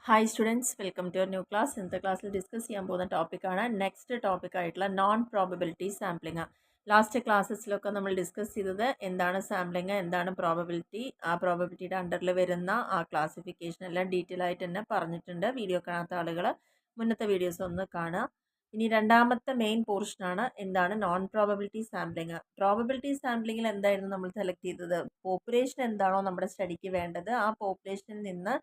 Hi students, welcome to your new class. ഇന്നത്തെ ക്ലാസ്സിൽ discuss ചെയ്യാൻ പോകുന്ന ടോപ്പിക്കാണ് നെക്സ്റ്റ് ടോപ്പിക്കായിട്ടുള്ള നോൺ പ്രോബബിലിറ്റി സാമ്പിളിങ്. ലാസ്റ്റ് ക്ലാസ്സസിലൊക്കെ നമ്മൾ ഡിസ്കസ് ചെയ്തത് എന്താണ് സാമ്പിളിങ്, എന്താണ് പ്രോബബിലിറ്റി, ആ പ്രോബബിലിറ്റിയുടെ അണ്ടറിൽ വരുന്ന ആ ക്ലാസിഫിക്കേഷൻ എല്ലാം ഡീറ്റെയിൽ ആയിട്ട് തന്നെ പറഞ്ഞിട്ടുണ്ട്. വീഡിയോ കാണാത്ത ആളുകൾ മുന്നത്തെ വീഡിയോസ് ഒന്ന് കാണുക. ഇനി രണ്ടാമത്തെ മെയിൻ പോർഷനാണ് എന്താണ് നോൺ പ്രോബബിലിറ്റി സാമ്പിളിങ്. പ്രോബബിലിറ്റി സാമ്പിളിങ്ങിൽ എന്തായിരുന്നു നമ്മൾ സെലക്ട് ചെയ്തത്? പോപ്പുലേഷൻ എന്താണോ നമ്മുടെ സ്റ്റഡിക്ക് വേണ്ടത്, ആ പോപ്പുലേഷനിൽ നിന്ന്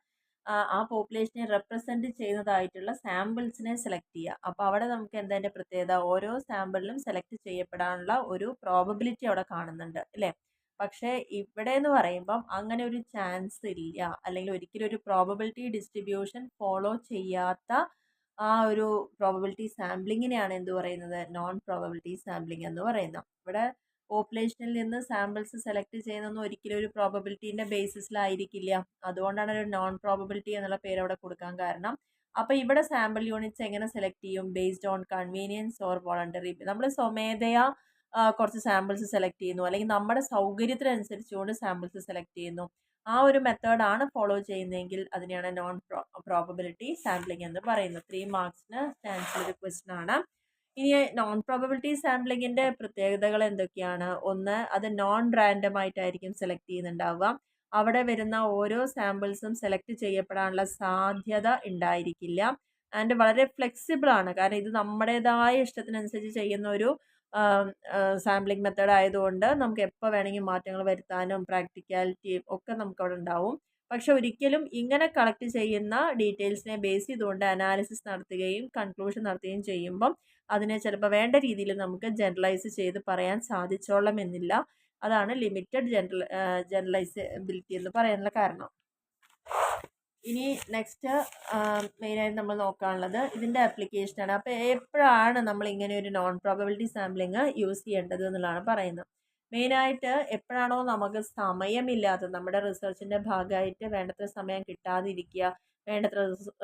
ആ പോപ്പുലേഷനെ റെപ്രസെൻറ്റ് ചെയ്യുന്നതായിട്ടുള്ള സാമ്പിൾസിനെ സെലക്ട് ചെയ്യുക. അപ്പോൾ അവിടെ നമുക്ക് എന്താ അതിൻ്റെ പ്രത്യേകത? ഓരോ സാമ്പിളിലും സെലക്ട് ചെയ്യപ്പെടാനുള്ള ഒരു പ്രോബബിലിറ്റി അവിടെ കാണുന്നുണ്ട് അല്ലേ? പക്ഷേ ഇവിടെ എന്ന് പറയുമ്പം അങ്ങനെ ഒരു ചാൻസ് ഇല്ല, അല്ലെങ്കിൽ ഒരിക്കലും ഒരു പ്രോബബിലിറ്റി ഡിസ്ട്രിബ്യൂഷൻ ഫോളോ ചെയ്യാത്ത ആ ഒരു പ്രോബബിലിറ്റി സാമ്പിളിങ്ങിനെയാണ് എന്ത് പറയുന്നത്? നോൺ പ്രോബബിലിറ്റി സാമ്പിളിംഗ് എന്ന് പറയുന്നത്. ഇവിടെ പോപ്പുലേഷനിൽ നിന്ന് സാമ്പിൾസ് സെലക്ട് ചെയ്യുന്നതൊന്നും ഒരിക്കലും ഒരു പ്രോബബിലിറ്റീൻ്റെ ബേസിസിലായിരിക്കില്ല. അതുകൊണ്ടാണ് ഒരു നോൺ പ്രോബബിലിറ്റി എന്നുള്ള പേര് അവിടെ കൊടുക്കാൻ കാരണം. അപ്പോൾ ഇവിടെ സാമ്പിൾ യൂണിറ്റ്സ് എങ്ങനെ സെലക്ട് ചെയ്യും? Based on convenience or voluntary. നമ്മൾ സ്വമേധയാ കുറച്ച് സാമ്പിൾസ് സെലക്ട് ചെയ്യുന്നു, അല്ലെങ്കിൽ നമ്മുടെ സൗകര്യത്തിനനുസരിച്ചുകൊണ്ട് സാമ്പിൾസ് സെലക്ട് ചെയ്യുന്നു. ആ ഒരു മെത്തേഡാണ് ഫോളോ ചെയ്യുന്നതെങ്കിൽ അതിനെയാണ് നോൺ പ്രോബബിലിറ്റി സാമ്പിളിംഗ് എന്ന് പറയുന്നത്. 3 മാർക്സിന് ചാൻസ് ഒരു ക്വസ്റ്റൻ ആണ്. ഇനി നോൺ പ്രോബബിലിറ്റി സാമ്പിളിങ്ങിൻ്റെ പ്രത്യേകതകൾ എന്തൊക്കെയാണ്? ഒന്ന്, അത് നോൺ റാൻഡം ആയിട്ടായിരിക്കും സെലക്ട് ചെയ്യുന്നുണ്ടാവുക. അവിടെ വരുന്ന ഓരോ സാമ്പിൾസും സെലക്ട് ചെയ്യപ്പെടാനുള്ള സാധ്യത ഉണ്ടായിരിക്കില്ല. ആൻഡ് വളരെ ഫ്ലെക്സിബിൾ ആണ്, കാരണം ഇത് നമ്മുടേതായ ഇഷ്ടത്തിനനുസരിച്ച് ചെയ്യുന്ന ഒരു സാമ്പിളിംഗ് മെത്തേഡ് ആയതുകൊണ്ട് നമുക്ക് എപ്പോൾ വേണമെങ്കിൽ മാറ്റങ്ങൾ വരുത്താനും പ്രാക്ടിക്കാലിറ്റിയും ഒക്കെ നമുക്ക് അവിടെ ഉണ്ടാവും. പക്ഷെ ഒരിക്കലും ഇങ്ങനെ കളക്ട് ചെയ്യുന്ന ഡീറ്റെയിൽസിനെ ബേസ് ചെയ്തുകൊണ്ട് അനാലിസിസ് നടത്തുകയും കൺക്ലൂഷൻ നടത്തുകയും ചെയ്യുമ്പം അതിനെ ചിലപ്പോൾ വേണ്ട രീതിയിൽ നമുക്ക് ജനറലൈസ് ചെയ്ത് പറയാൻ സാധിച്ചോളണമെന്നില്ല. അതാണ് ലിമിറ്റഡ് ജനറലൈസബിലിറ്റി എന്ന് പറയാനുള്ള കാരണം. ഇനി നെക്സ്റ്റ് മെയിനായിട്ട് നമ്മൾ നോക്കാനുള്ളത് ഇതിൻ്റെ ആപ്ലിക്കേഷനാണ്. അപ്പോൾ എപ്പോഴാണ് നമ്മൾ ഇങ്ങനെ ഒരു നോൺ പ്രോബബിലിറ്റി സാമ്പിളിങ് യൂസ് ചെയ്യേണ്ടത് എന്നുള്ളതാണ് പറയുന്നത്. മെയിനായിട്ട് എപ്പോഴാണോ നമുക്ക് സമയമില്ലാത്തത്, നമ്മുടെ റിസർച്ചിൻ്റെ ഭാഗമായിട്ട് വേണ്ടത്ര സമയം കിട്ടാതിരിക്കുക, വേണ്ടത്ര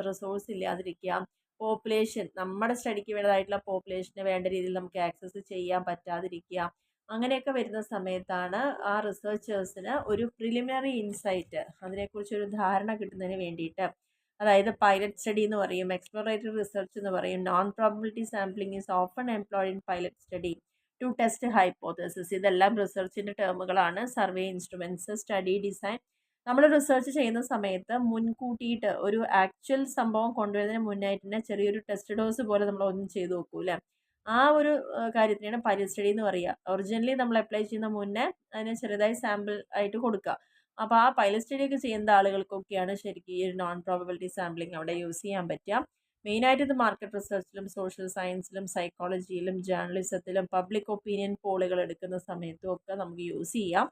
റിസോഴ്സ് ഇല്ലാതിരിക്കുക, പോപ്പുലേഷൻ നമ്മുടെ സ്റ്റഡിക്ക് വേണ്ടതായിട്ടുള്ള പോപ്പുലേഷന് വേണ്ട രീതിയിൽ നമുക്ക് ആക്സസ് ചെയ്യാൻ പറ്റാതിരിക്കുക, അങ്ങനെയൊക്കെ വരുന്ന സമയത്താണ് ആ റിസർച്ചേഴ്സിന് ഒരു പ്രിലിമിനറി ഇൻസൈറ്റ്, അതിനെക്കുറിച്ചൊരു ധാരണ കിട്ടുന്നതിന് വേണ്ടിയിട്ട്, അതായത് പൈലറ്റ് സ്റ്റഡി എന്ന് പറയും, എക്സ്പ്ലോറേറ്ററി റിസർച്ച് എന്ന് പറയും. Non probability sampling is often employed in pilot study to test hypothesis. ഇതെല്ലാം റിസർച്ചിൻ്റെ ടേമുകളാണ്. Survey instruments, study design. നമ്മൾ റിസർച്ച് ചെയ്യുന്ന സമയത്ത് മുൻകൂട്ടിയിട്ട് ഒരു ആക്ച്വൽ സംഭവം കൊണ്ടുവരുന്നതിന് മുന്നായിട്ട് തന്നെ ചെറിയൊരു ടെസ്റ്റ് ഡോസ് പോലെ നമ്മൾ ഒന്നും ചെയ്ത് നോക്കൂല. ആ ഒരു കാര്യത്തിനാണ് പൈലറ്റ് സ്റ്റഡി എന്ന് പറയുക. ഒറിജിനലി നമ്മൾ അപ്ലൈ ചെയ്യുന്ന മുന്നേ അതിനെ ചെറുതായി സാമ്പിൾ ആയിട്ട് കൊടുക്കുക. അപ്പോൾ ആ പൈലറ്റ് സ്റ്റഡി ഒക്കെ ചെയ്യുന്ന ആളുകൾക്കൊക്കെയാണ് ശരിക്കും ഈ ഒരു നോൺ പ്രോബബിലിറ്റി സാമ്പിളിംഗ് അവിടെ യൂസ് ചെയ്യാൻ പറ്റുക. മെയിനായിട്ട് ഇത് മാർക്കറ്റ് റിസർച്ചിലും സോഷ്യൽ സയൻസിലും സൈക്കോളജിയിലും ജേർണലിസത്തിലും പബ്ലിക് ഒപ്പീനിയൻ പോളുകൾ എടുക്കുന്ന സമയത്തും ഒക്കെ നമുക്ക് യൂസ് ചെയ്യാം.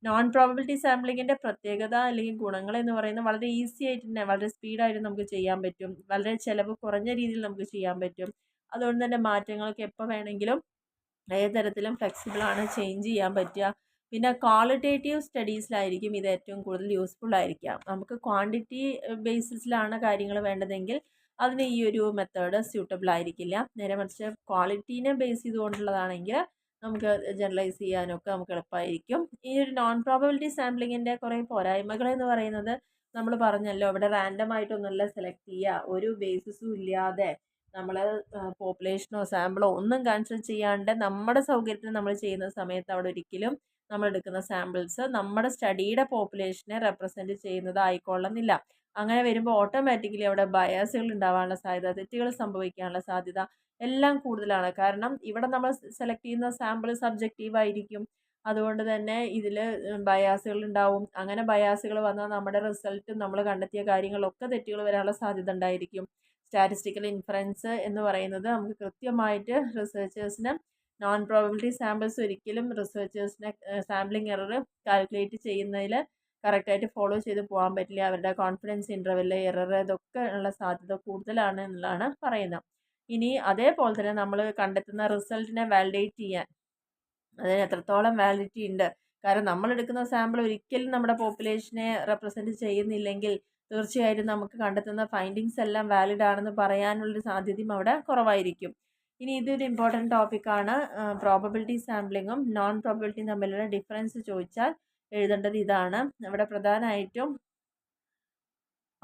നോൺ പ്രോബബിലിറ്റി സാമ്പിളിങ്ങിൻ്റെ പ്രത്യേകത അല്ലെങ്കിൽ ഗുണങ്ങൾ എന്ന് പറയുന്നത് വളരെ ഈസി ആയിട്ട് തന്നെ വളരെ സ്പീഡായിട്ട് നമുക്ക് ചെയ്യാൻ പറ്റും. വളരെ ചിലവ് കുറഞ്ഞ രീതിയിൽ നമുക്ക് ചെയ്യാൻ പറ്റും. അതുകൊണ്ട് തന്നെ മാറ്റങ്ങൾക്ക് എപ്പോൾ വേണമെങ്കിലും ഏത് തരത്തിലും ഫ്ലെക്സിബിളാണ്, ചേഞ്ച് ചെയ്യാൻ പറ്റുക. പിന്നെ ക്വാളിറ്റേറ്റീവ് സ്റ്റഡീസിലായിരിക്കും ഇത് ഏറ്റവും കൂടുതൽ യൂസ്ഫുൾ ആയിരിക്കാം. നമുക്ക് ക്വാണ്ടിറ്റി ബേസിസിലാണ് കാര്യങ്ങൾ വേണ്ടതെങ്കിൽ അതിന് ഈ ഒരു മെത്തേഡ് സ്യൂട്ടബിൾ ആയിരിക്കില്ല. നേരെ മറിച്ച് ക്വാളിറ്റീനെ ബേസ് ചെയ്തുകൊണ്ടുള്ളതാണെങ്കിൽ നമുക്ക് ജനറലൈസ് ചെയ്യാനൊക്കെ നമുക്ക് എളുപ്പമായിരിക്കും. ഈ ഒരു നോൺ പ്രോബബിലിറ്റി സാമ്പിളിങ്ങിൻ്റെ കുറേ പോരായ്മകൾ എന്ന് പറയുന്നത് നമ്മൾ പറഞ്ഞല്ലോ, ഇവിടെ റാൻഡം ആയിട്ടൊന്നുമല്ല സെലക്ട് ചെയ്യുക, ഒരു ബേസിസും ഇല്ലാതെ നമ്മൾ പോപ്പുലേഷനോ സാമ്പിളോ ഒന്നും കൺസിഡർ ചെയ്യാണ്ട് നമ്മുടെ സൗകര്യത്തിന് നമ്മൾ ചെയ്യുന്ന സമയത്ത് അവിടെ ഒരിക്കലും നമ്മൾ എടുക്കുന്ന സാമ്പിൾസ് നമ്മുടെ സ്റ്റഡിയുടെ പോപ്പുലേഷനെ റെപ്രസെൻറ്റ് ചെയ്യുന്നതായിക്കൊള്ളുന്നില്ല. അങ്ങനെ വരുമ്പോൾ ഓട്ടോമാറ്റിക്കലി അവിടെ ബയാസുകൾ ഉണ്ടാവാനുള്ള സാധ്യത, തെറ്റുകൾ സംഭവിക്കാനുള്ള സാധ്യത എല്ലാം കൂടുതലാണ്. കാരണം ഇവിടെ നമ്മൾ സെലക്ട് ചെയ്യുന്ന സാമ്പിൾ സബ്ജക്റ്റീവ് ആയിരിക്കും. അതുകൊണ്ട് തന്നെ ഇതിൽ ബയാസുകൾ ഉണ്ടാവും. അങ്ങനെ ബയാസുകൾ വന്നാൽ നമ്മുടെ റിസൾട്ട് നമ്മൾ കണ്ടെത്തിയ കാര്യങ്ങളൊക്കെ തെറ്റുകൾ വരാനുള്ള സാധ്യത ഉണ്ടായിരിക്കും. സ്റ്റാറ്റിസ്റ്റിക്കൽ ഇൻഫറൻസ് എന്ന് പറയുന്നത് നമുക്ക് കൃത്യമായിട്ട് റിസർച്ചേഴ്സിന് നോൺ പ്രോബബിലിറ്റി സാമ്പിൾസ് ഒരിക്കലും റിസർച്ചേഴ്സിനെ സാമ്പിളിംഗ് എറർ കാൽക്കുലേറ്റ് ചെയ്യുന്നതിൽ കറക്റ്റായിട്ട് ഫോളോ ചെയ്ത് പോകാൻ പറ്റില്ല. അവരുടെ കോൺഫിഡൻസ് ഇൻ്റർവെൽ എറർ ഇതൊക്കെ ഉള്ള സാധ്യത കൂടുതലാണ് എന്നുള്ളതാണ് പറയുന്നത്. ഇനി അതേപോലെ തന്നെ നമ്മൾ കണ്ടെത്തുന്ന റിസൾട്ടിനെ വാലിഡേറ്റ് ചെയ്യാൻ അതിന് എത്രത്തോളം വാലിഡിറ്റി ഉണ്ട്, കാരണം നമ്മളെടുക്കുന്ന സാമ്പിൾ ഒരിക്കലും നമ്മുടെ പോപ്പുലേഷനെ റെപ്രസെൻറ്റ് ചെയ്യുന്നില്ലെങ്കിൽ തീർച്ചയായിട്ടും നമുക്ക് കണ്ടെത്തുന്ന ഫൈൻഡിങ്സ് എല്ലാം വാലിഡ് ആണെന്ന് പറയാനുള്ളൊരു സാധ്യതയും അവിടെ കുറവായിരിക്കും. ഇനി ഇതൊരു ഇമ്പോർട്ടൻറ്റ് ടോപ്പിക്കാണ്. പ്രോബബിലിറ്റി സാമ്പിളിങ്ങും നോൺ പ്രോബബിലിറ്റിയും തമ്മിലുള്ള ഡിഫറൻസ് ചോദിച്ചാൽ എഴുതേണ്ടത് ഇതാണ്. ഇവിടെ പ്രധാനമായിട്ടും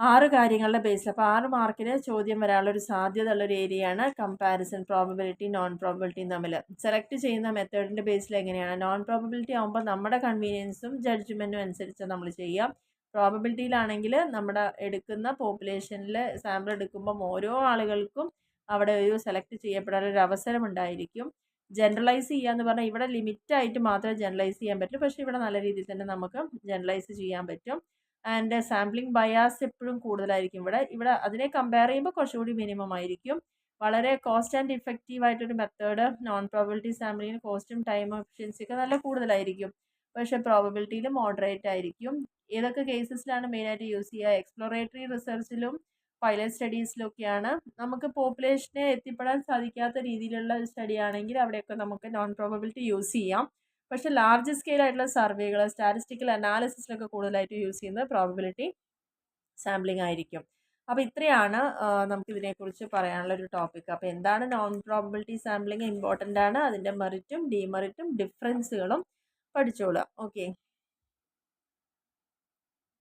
6 കാര്യങ്ങളുടെ ബേസിൽ. അപ്പോൾ 6 മാർക്കിന് ചോദ്യം വരാനുള്ളൊരു സാധ്യത ഉള്ളൊരു ഏരിയയാണ് കമ്പാരിസൺ പ്രോബബിലിറ്റി നോൺ പ്രോബബിലിറ്റിയും തമ്മിൽ. സെലക്ട് ചെയ്യുന്ന മെത്തേഡിൻ്റെ ബേസിൽ എങ്ങനെയാണ്? നോൺ പ്രോബബിലിറ്റി ആകുമ്പോൾ നമ്മുടെ കൺവീനിയൻസും ജഡ്ജ്മെൻറ്റും അനുസരിച്ച് നമ്മൾ ചെയ്യാം. പ്രോബബിലിറ്റിയിലാണെങ്കിൽ നമ്മുടെ എടുക്കുന്ന പോപ്പുലേഷനിൽ സാമ്പിൾ എടുക്കുമ്പം ഓരോ ആളുകൾക്കും അവിടെ ഒരു സെലക്ട് ചെയ്യപ്പെടാനൊരു അവസരം ഉണ്ടായിരിക്കും. ജനറലൈസ് ചെയ്യുക എന്ന് പറഞ്ഞാൽ ഇവിടെ ലിമിറ്റായിട്ട് മാത്രമേ ജനറലൈസ് ചെയ്യാൻ പറ്റൂ. പക്ഷേ ഇവിടെ നല്ല രീതിയിൽ തന്നെ നമുക്ക് ജനറലൈസ് ചെയ്യാൻ പറ്റും. ആൻഡ് സാമ്പിളിംഗ് ബയാസ് എപ്പോഴും കൂടുതലായിരിക്കും. ഇവിടെ അതിനെ കമ്പയർ ചെയ്യുമ്പോൾ കുറച്ചുകൂടി മിനിമം ആയിരിക്കും. വളരെ കോസ്റ്റ് ആൻഡ് ഇഫക്റ്റീവ് ആയിട്ടൊരു മെത്തേഡ് നോൺ പ്രോബബിലിറ്റി സാമ്പിളിങ്ങിന് കോസ്റ്റും ടൈം എഫിഷ്യൻസി ഒക്കെ നല്ല കൂടുതലായിരിക്കും. പക്ഷേ പ്രോബബിലിറ്റിയിൽ മോഡറേറ്റ് ആയിരിക്കും. ഏതൊക്കെ കേസസിലാണ് മെയിനായിട്ട് യൂസ് ചെയ്യുക? എക്സ്പ്ലോറേറ്ററി റിസർച്ചിലും പൈലറ്റ് സ്റ്റഡീസിലൊക്കെയാണ്. നമുക്ക് പോപ്പുലേഷനെ എത്തിപ്പെടാൻ സാധിക്കാത്ത രീതിയിലുള്ള സ്റ്റഡി ആണെങ്കിൽ അവിടെയൊക്കെ നമുക്ക് നോൺ പ്രോബബിലിറ്റി യൂസ് ചെയ്യാം. പക്ഷേ ലാർജ് സ്കെയിൽ ആയിട്ടുള്ള സർവേകൾ, സ്റ്റാറ്റിസ്റ്റിക്കൽ അനാലിസിസിലൊക്കെ കൂടുതലായിട്ട് യൂസ് ചെയ്യുന്നത് പ്രോബബിലിറ്റി സാമ്പിളിംഗ് ആയിരിക്കും. അപ്പോൾ ഇത്രയാണ് നമുക്കിതിനെക്കുറിച്ച് പറയാനുള്ള ഒരു ടോപ്പിക്. അപ്പോൾ എന്താണ് നോൺ പ്രോബബിലിറ്റി സാമ്പിളിംഗ്? ഇമ്പോർട്ടൻ്റ് ആണ്. അതിൻ്റെ മെറിറ്റും ഡിമെറിറ്റും ഡിഫറൻസുകളും പഠിച്ചോളുക. ഓക്കെ.